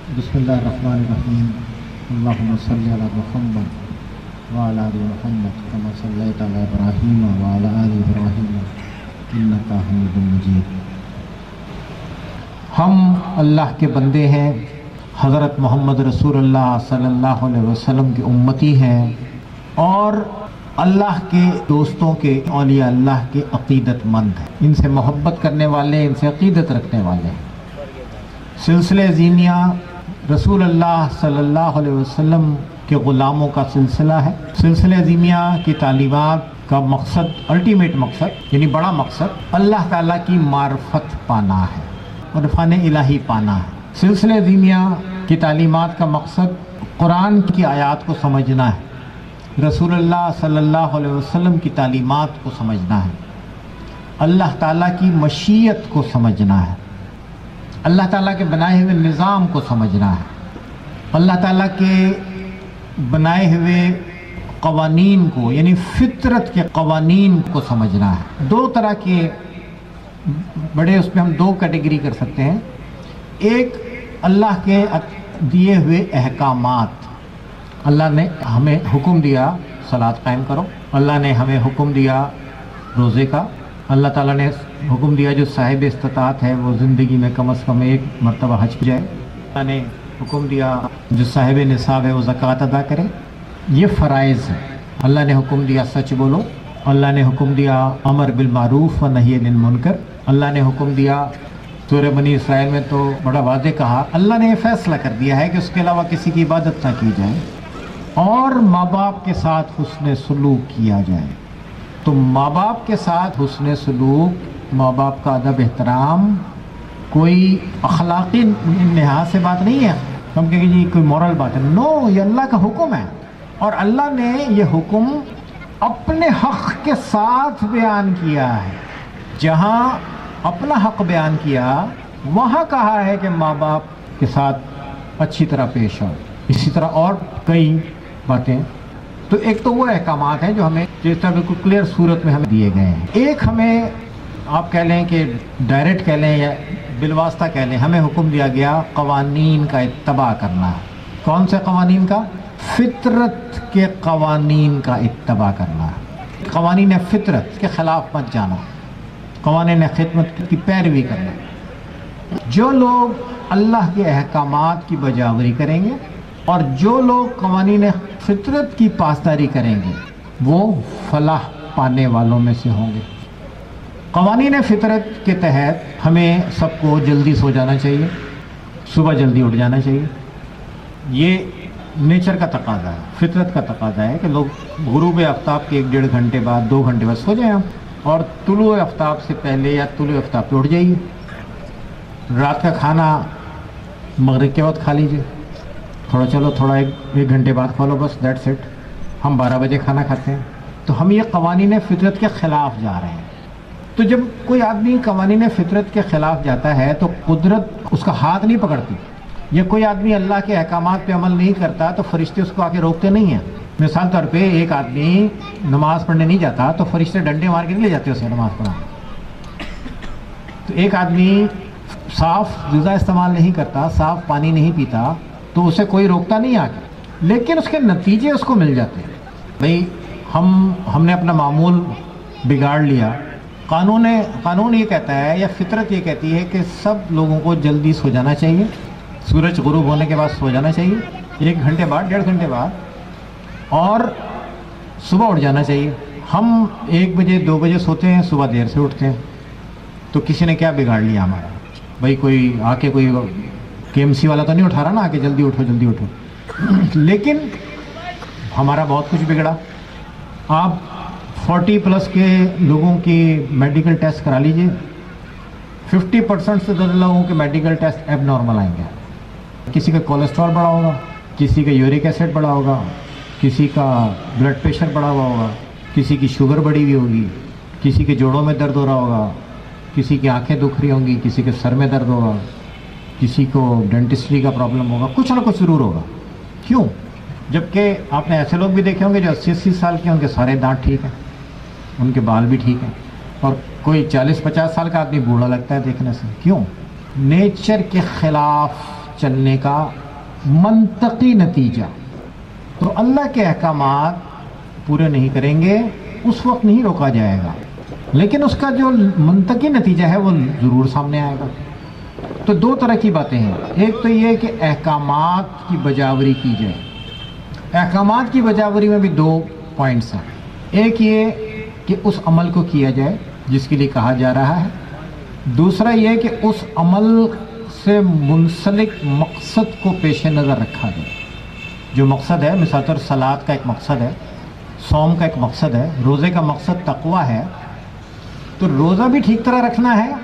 बिस्मिल्लाहिर्रहमानिर्रहीम। अल्लाहुम्मा सल्लि अला मुहम्मद व अला आलि मुहम्मद कमा सल्लैता अला इब्राहीम व अला आलि इब्राहीम इन्नका हमीदुम मजीद। हम अल्लाह के बंदे हैं, हज़रत मोहम्मद रसूलुल्लाह सल्लल्लाहु अलैहि वसल्लम की उम्मती हैं और अल्लाह के दोस्तों के औलिया अल्लाह के अक़ीदतमंद हैं। इनसे मोहब्बत करने वाले, इनसे अक़ीदत रखने वाले हैं। सिलसिले ज़ीनिया रसूल अल्लाह सल्लल्लाहु अलैहि वसल्लम के ग़ुलामों का सिलसिला है। सिलसिले ज़ीनिया की तालीमात का मकसद, अल्टीमेट मकसद यानी बड़ा मकसद अल्लाह ताला की मार्फत पाना है और इरफान इलाही पाना है। सिलसिले ज़ीनिया की तालीमात का मकसद कुरान की आयात को समझना है, रसूलुल्लाह सल्लल्लाहु अलैहि वसल्लम की तालीमात को समझना है, अल्लाह ताला की मशीयत को समझना है, अल्लाह ताला के बनाए हुए निज़ाम को समझना है, अल्लाह ताला के बनाए हुए क़वानीन को यानी फितरत के क़वानीन को समझना है। दो तरह के बड़े, उसमें हम दो कैटेगरी कर सकते हैं। एक अल्लाह के दिए हुए अहकामात, अल्लाह ने हमें हुक्म दिया सलात कायम करो, अल्लाह ने हमें हुक्म दिया रोज़े का, अल्लाह ताला ने हुक्म दिया जो साहिब इस्तिताअत है वो ज़िंदगी में कम से कम एक मरतबा हज की जाए, अल्लाह ने हुक्म दिया जो साहिब निसाब है वो ज़कात अदा करे। ये फ़राइज़ है। अल्लाह ने हुक्म दिया सच बोलो, अल्लाह ने हुक्म दिया अमर बिल मारूफ़ व नही अनिल मुनकर, अल्लाह ने हुक्म दिया सूरह बनी इसराइल में तो बड़ा वाज़े कहा, अल्लाह ने फ़ैसला कर दिया है कि उसके अलावा किसी की इबादत ना की जाए और माँ बाप के साथ हुस्न सलूक किया जाए। तो माँ बाप के साथ हुस्न सलूक, माँ बाप का अदब एहतराम कोई अखलाकी लिहाज से बात नहीं है, हम कहेंगे जी कोई मॉरल बात है। नो, ये अल्लाह का हुक्म है और अल्लाह ने ये हुक्म अपने हक़ के साथ बयान किया है। जहाँ अपना हक़ बयान किया वहाँ कहा है कि माँ बाप के साथ अच्छी तरह पेश आओ। इसी तरह और कई बातें, तो एक तो वो अहकामात हैं जो हमें जिस तरह बिल्कुल क्लियर सूरत में हमें दिए गए हैं। एक हमें आप कह लें कि डायरेक्ट कह लें या बिलवास्ता कह लें, हमें हुक्म दिया गया क़वानीन का इत्तबा करना है। कौन से क़वानीन का? फितरत के क़वानीन का इत्तबा करना है। क़वानीन फितरत के ख़िलाफ़ मत जाना, क़वानीन खिदमत की पैरवी करना। जो लोग अल्लाह के अहकामात की बजावरी करेंगे और जो लोग क़वानीन फितरत की पासदारी करेंगे वो फलाह पाने वालों में से होंगे। क़वानीन फितरत के तहत हमें सबको जल्दी सो जाना चाहिए, सुबह जल्दी उठ जाना चाहिए। ये नेचर का तकाज़ा है, फितरत का तकाज़ा है कि लोग गुरूब आफ्ताब के 1-1.5 घंटे बाद, 2 घंटे बाद सो जाएं और तुलू आफ्ताब से पहले या तुलू आफ्ताब पे उठ जाइए। रात का खाना मगरिब के वक्त खा लीजिए, थोड़ा एक घंटे बाद खा लो, बस दैट्स इट। हम 12 बजे खाना खाते हैं, तो हम ये क़वानीन फितरत के ख़िलाफ़ जा रहे हैं। तो जब कोई आदमी क़वानीन फितरत के ख़िलाफ़ जाता है तो कुदरत उसका हाथ नहीं पकड़ती। या कोई आदमी अल्लाह के अहकामात पे अमल नहीं करता तो फरिश्ते उसको आके रोकते नहीं हैं। मिसाल तौर पे एक आदमी नमाज़ पढ़ने नहीं जाता तो फरिश्ते डंडे मार के नहीं ले जाते उसे नमाज़ पढ़ाने। तो एक आदमी साफ़ ग़िज़ा इस्तेमाल नहीं करता, साफ़ पानी नहीं पीता, तो उसे कोई रोकता नहीं आके, लेकिन उसके नतीजे उसको मिल जाते हैं। भाई हमने अपना मामूल बिगाड़ लिया। कानून ये कहता है या फितरत ये कहती है कि सब लोगों को जल्दी सो जाना चाहिए, सूरज गुरूब होने के बाद सो जाना चाहिए, 1 घंटे बाद, 1.5 घंटे बाद, और सुबह उठ जाना चाहिए। हम 1 बजे 2 बजे सोते हैं, सुबह देर से उठते हैं। तो किसी ने क्या बिगाड़ लिया हमारा? भाई कोई आके कोई KMC वाला तो नहीं उठा रहा ना आके जल्दी उठो जल्दी उठो। लेकिन हमारा बहुत कुछ बिगड़ा। आप 40+ के लोगों की मेडिकल टेस्ट करा लीजिए, 50% से ज़्यादा लोगों के मेडिकल टेस्ट एबनॉर्मल आएंगे। किसी का कोलेस्ट्रॉल बढ़ा होगा, किसी का यूरिक एसिड बढ़ा होगा, किसी का ब्लड प्रेशर बढ़ा हुआ होगा, किसी की शुगर बढ़ी हुई होगी, किसी के जोड़ों में दर्द हो रहा होगा, किसी की आंखें दुख रही होंगी, किसी के सर में दर्द होगा, किसी को डेंटिस्ट्री का प्रॉब्लम होगा, कुछ ना कुछ ज़रूर होगा। क्यों? जबकि आपने ऐसे लोग भी देखे होंगे जो 80-80 साल के, उनके सारे दांत ठीक हैं, उनके बाल भी ठीक हैं, और कोई 40-50 साल का आदमी बूढ़ा लगता है देखने से। क्यों? नेचर के ख़िलाफ़ चलने का मंतकी नतीजा। तो अल्लाह के अहकामात पूरे नहीं करेंगे उस वक्त नहीं रोका जाएगा, लेकिन उसका जो मंतकी नतीजा है वो ज़रूर सामने आएगा। तो दो तरह की बातें हैं, एक तो ये कि अहकामात की बजावरी की जाए। अहकामात की बजावरी में भी दो पॉइंट्स हैं। एक ये कि उस अमल को किया जाए जिसके लिए कहा जा रहा है, दूसरा ये कि उस अमल से मुंसलिक मकसद को पेश नज़र रखा जाए। जो मकसद है, मिसाल तौर सलात का एक मकसद है, सौम का एक मकसद है, रोज़े का मकसद तक़वा है, तो रोज़ा भी ठीक तरह रखना है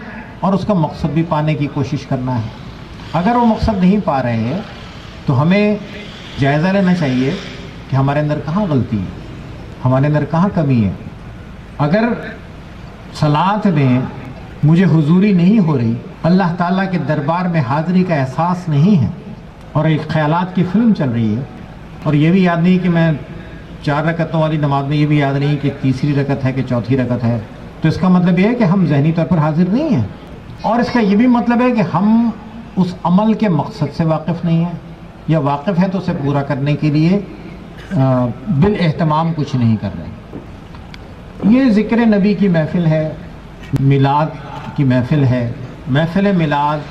और उसका मकसद भी पाने की कोशिश करना है। अगर वो मकसद नहीं पा रहे हैं तो हमें जायज़ा लेना चाहिए कि हमारे अंदर कहाँ गलती है, हमारे अंदर कहाँ कमी है। अगर सलात में मुझे हुजूरी नहीं हो रही, अल्लाह ताला के दरबार में हाज़िरी का एहसास नहीं है और एक ख़यालात की फ़िल्म चल रही है, और ये भी याद नहीं कि मैं 4 रकतों वाली नमाज में ये भी याद नहीं कि तीसरी रकत है कि चौथी रकत है, तो इसका मतलब ये है कि हम ज़हनी तौर पर हाजिर नहीं हैं। और इसका ये भी मतलब है कि हम उस अमल के मकसद से वाकिफ़ नहीं हैं, या वाकिफ़ है तो उसे पूरा करने के लिए बिल एहतमाम कुछ नहीं कर रहे। ये ज़िक्र नबी की महफ़िल है, मिलाद की महफ़िल है। महफ़िल मिलाद,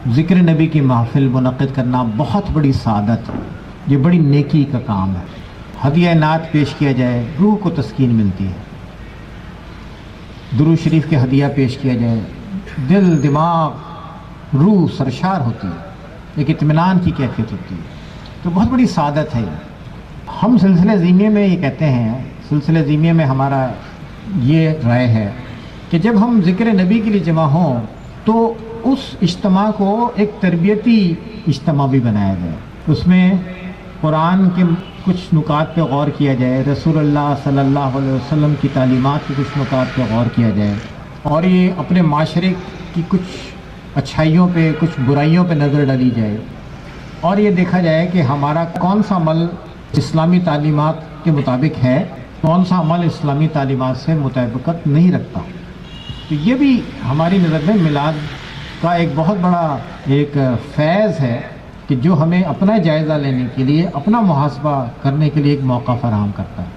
ज़िक्र नबी की महफ़िल मुनक़्क़िद करना बहुत बड़ी सादत है, ये बड़ी नेकी का काम है। हदिया नात पेश किया जाए, रूह को तस्कीन मिलती है। दुरूद शरीफ के हदिया पेश किया जाए, दिल दिमाग रूह सरशार होती है, एक इत्मीनान की कैफियत होती है। तो बहुत बड़ी सादत है। हम सिलसिले ज़ीमिये में ये कहते हैं, सिलसिले ज़ीमिये में हमारा ये राय है कि जब हम ज़िक्र नबी के लिए जमा हों तो उस इज्तिमा को एक तरबियती इज्तिमा भी बनाया जाए। उसमें कुरान के कुछ नुकात पे गौर किया जाए, रसूलुल्लाह सल्लल्लाहु अलैहि वसल्लम की तालीमात के कुछ नुकात पे गौर किया जाए, और ये अपने माशरे की कुछ अच्छाइयों पे कुछ बुराइयों पे नज़र डाली जाए, और ये देखा जाए कि हमारा कौन सा अमल इस्लामी तालीमात के मुताबिक है, कौन सा अमल इस्लामी तालीमात से मुताबिकत नहीं रखता। तो ये भी हमारी नज़र में मिलाद का एक बहुत बड़ा एक फैज़ है कि जो हमें अपना जायज़ा लेने के लिए, अपना मुहासबा करने के लिए एक मौका फराहम करता है।